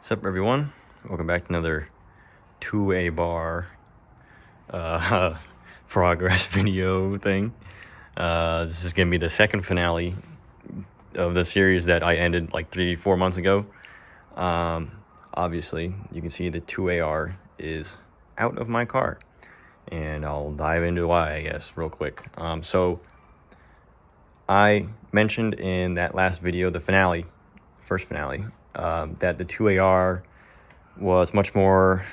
What's up, everyone? Welcome back to another 2A bar progress video thing. This is going to be the second finale of the series that I ended like 3-4 months ago. Obviously, you can see the 2AR is out of my car, and I'll dive into why, I guess, real quick. So I mentioned in that last video, the first finale, that the 2AR was much more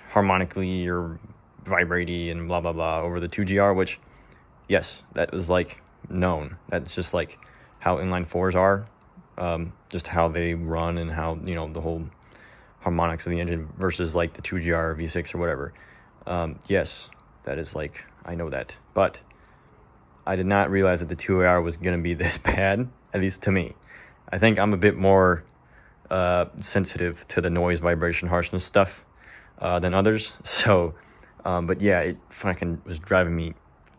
harmonically or vibraty and blah blah blah over the 2GR, which, yes, that was like known. That's just like how inline fours are, just how they run and how, the whole harmonics of the engine versus like the 2GR V6 or whatever. Yes, that is like, I know that, but I did not realize that the 2AR was going to be this bad, at least to me. I think I'm a bit more sensitive to the noise, vibration, harshness stuff than others. So, but yeah, it fucking was driving me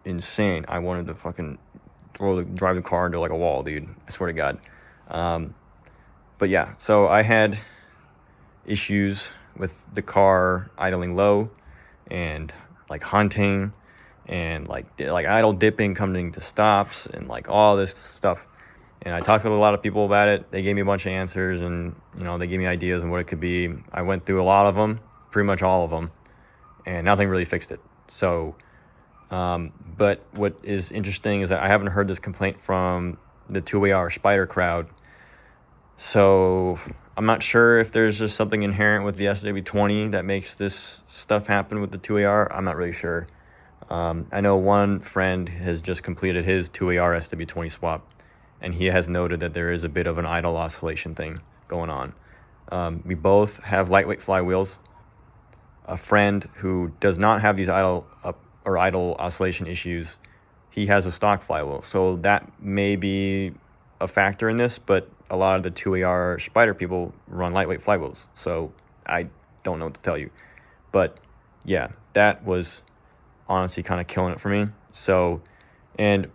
insane. I wanted to fucking drive the car into like a wall, dude. I swear to God. But yeah, so I had issues with the car idling low and like hunting and like idle dipping coming to stops and like all this stuff. And I talked with a lot of people about it. They gave me a bunch of answers, and they gave me ideas on what it could be. I went through a lot of them, pretty much all of them, and nothing really fixed it. So, but what is interesting is that I haven't heard this complaint from the 2AR Spider crowd. So I'm not sure if there's just something inherent with the SW20 that makes this stuff happen with the 2AR. I'm not really sure. I know one friend has just completed his 2AR SW20 swap, and he has noted that there is a bit of an idle oscillation thing going on. We both have lightweight flywheels. A friend who does not have these idle oscillation issues, he has a stock flywheel. So that may be a factor in this, but a lot of the 2AR Spider people run lightweight flywheels. So I don't know what to tell you. But yeah, that was honestly kind of killing it for me. So, and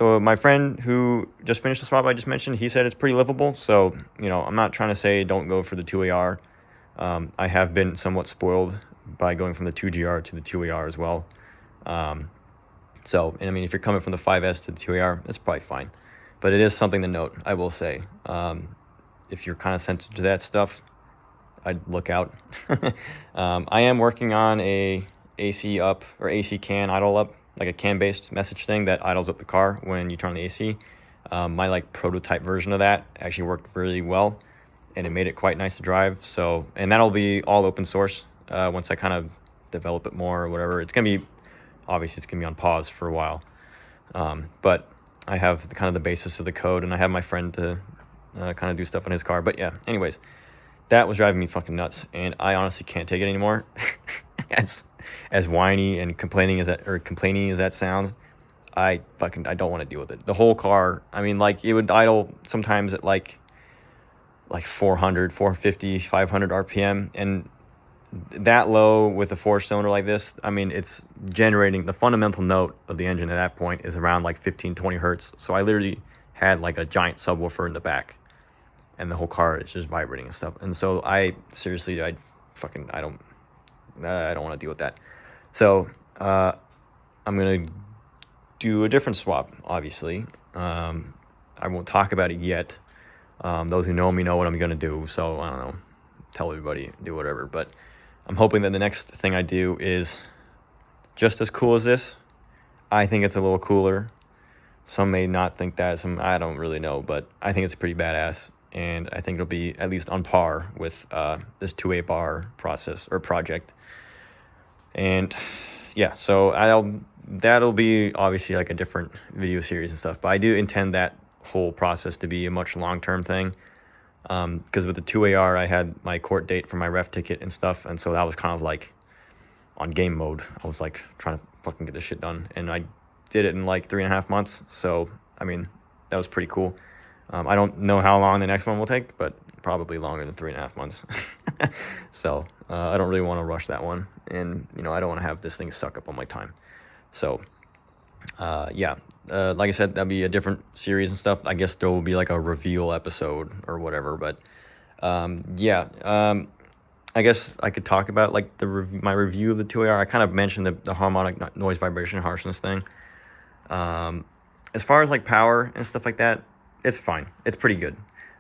my friend who just finished the swap I just mentioned, he said it's pretty livable. So, I'm not trying to say don't go for the 2AR. I have been somewhat spoiled by going from the 2GR to the 2AR as well. So, and I mean, if you're coming from the 5S to the 2AR, that's probably fine. But it is something to note, I will say. If you're kind of sensitive to that stuff, I'd look out. I am working on a AC up or AC can idle up, like a can-based message thing that idles up the car when you turn on the AC. My like prototype version of that actually worked really well, and it made it quite nice to drive. So, and that'll be all open source once I kind of develop it more or whatever. It's gonna be on pause for a while, but I have kind of the basis of the code, and I have my friend to kind of do stuff on his car. But yeah, anyways, that was driving me fucking nuts, and I honestly can't take it anymore. As whiny and complaining as that sounds, I don't want to deal with it. The whole car, I mean, like, it would idle sometimes at like 400, 450, 500 RPM, and that low with a 4-cylinder like this, I mean, it's generating the fundamental note of the engine at that point is around like 15-20 hertz. So I literally had like a giant subwoofer in the back, and the whole car is just vibrating and stuff. And so I don't want to deal with that. So I'm gonna do a different swap, obviously. I won't talk about it yet. Those who know me know what I'm gonna do, so I don't know, tell everybody, do whatever. But I'm hoping that the next thing I do is just as cool as this. I think it's a little cooler. Some may not think that, I don't really know, but I think it's pretty badass, and I think it'll be at least on par with this 2A bar process or project. And yeah, so that'll be obviously like a different video series and stuff, but I do intend that whole process to be a much long-term thing, because with the 2AR I had my court date for my ref ticket and stuff, and so that was kind of like on game mode. I was like trying to fucking get this shit done, and I did it in like 3.5 months. So I mean, that was pretty cool. I don't know how long the next one will take, but probably longer than 3.5 months. So I don't really want to rush that one, and I don't want to have this thing suck up on my time. So yeah, like I said, that'll be a different series and stuff. I guess there will be like a reveal episode or whatever, but Yeah, I guess I could talk about like my review of the 2AR. I kind of mentioned the harmonic noise vibration harshness thing. As far as like power and stuff like that, it's fine. It's pretty good.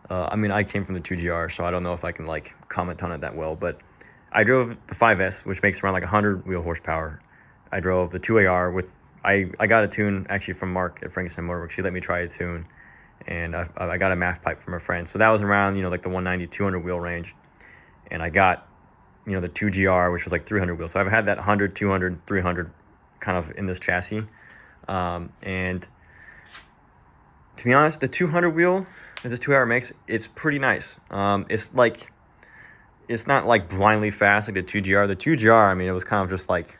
I mean, I came from the 2GR, so I don't know if I can like comment on it that well, but I drove the 5S, which makes around like 100 wheel horsepower. I drove the 2AR with, I got a tune actually from Mark at Frankenstein Motorworks. She let me try a tune, and I got a math pipe from a friend. So that was around, you know, like the 190, 200 wheel range. And I got, you know, the 2GR, which was like 300 wheels. So I've had that 100, 200, 300 kind of in this chassis. And to be honest, the 200 wheel that this 2AR makes, it's pretty nice. It's like, it's not like blindly fast like the 2GR. The 2GR, I mean, it was kind of just like,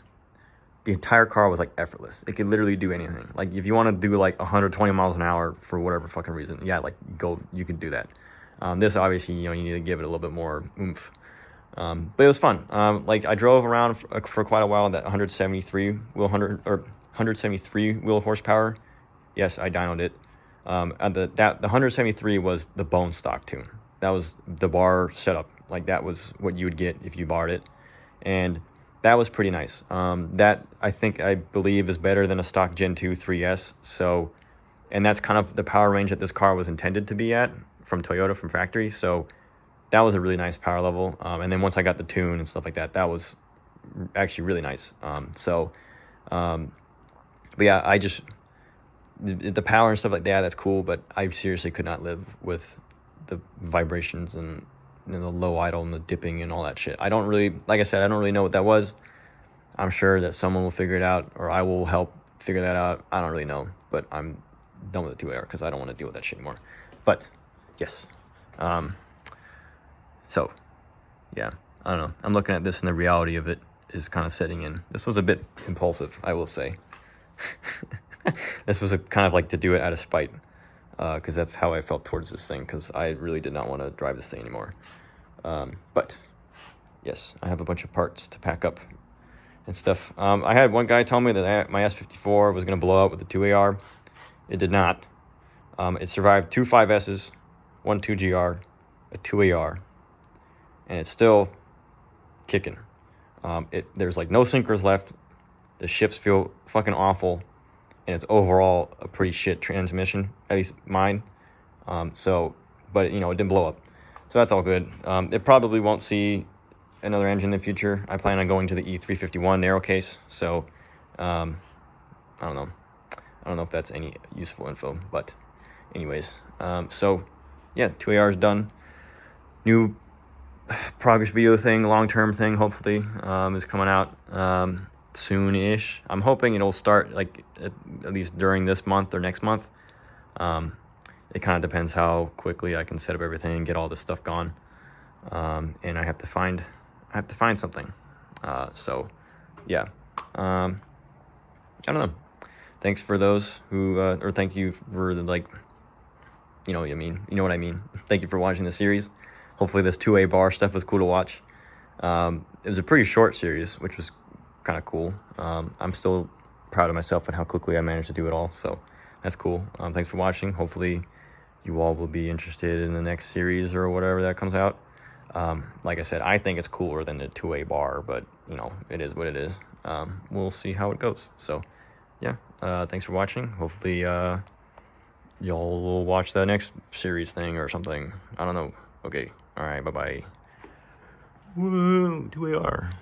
the entire car was like effortless. It could literally do anything. Like if you want to do like 120 miles an hour for whatever fucking reason, yeah, like go, you can do that. This obviously, you know, you need to give it a little bit more oomph. But it was fun. Like I drove around for quite a while that 173 wheel horsepower. Yes, I dynoed it. And the 173 was the bone stock tune. That was the bar setup. Like that was what you would get if you barred it, and that was pretty nice. That I believe is better than a stock Gen 2 3S. So, and that's kind of the power range that this car was intended to be at from Toyota, from factory. So that was a really nice power level. And then once I got the tune and stuff like that, that was actually really nice. But yeah, I just, the power and stuff like that, that's cool. But I seriously could not live with the vibrations and the low idle and the dipping and all that shit. I don't really, like I said, I don't really know what that was. I'm sure that someone will figure it out, or I will help figure that out. I don't really know, but I'm done with the 2AR because I don't want to deal with that shit anymore. But yes, so yeah, I don't know. I'm looking at this and the reality of it is kind of setting in. This was a bit impulsive, I will say. This was a kind of like to do it out of spite, because that's how I felt towards this thing, because I really did not want to drive this thing anymore. But yes, I have a bunch of parts to pack up and stuff. I had one guy tell me that my S54 was going to blow up with the 2AR. It did not. It survived 2 5S's, 1 2GR, a 2AR, and it's still kicking. There's like no sinkers left. The shifts feel fucking awful, and it's overall a pretty shit transmission, at least mine. But you know, it didn't blow up, so that's all good. It probably won't see another engine in the future. I plan on going to the E351 narrow case, so I don't know if that's any useful info, but anyways, so yeah, 2AR is done. New progress video thing, long-term thing, hopefully, is coming out soon-ish. I'm hoping it'll start like at least during this month or next month. It kind of depends how quickly I can set up everything and get all this stuff gone, and I have to find something. So yeah, I don't know. Thanks for those who or thank you for the, like, you know what I mean. Thank you for watching the series. Hopefully this 2A bar stuff was cool to watch. It was a pretty short series, which was kind of cool. I'm still proud of myself and how quickly I managed to do it all, so that's cool. Thanks for watching. Hopefully you all will be interested in the next series or whatever that comes out. Like I said, I think it's cooler than the 2A bar, but you know, it is what it is. We'll see how it goes. So yeah, thanks for watching. Hopefully y'all will watch the next series thing or something. I don't know. Okay, all right, bye-bye. Whoa, 2AR.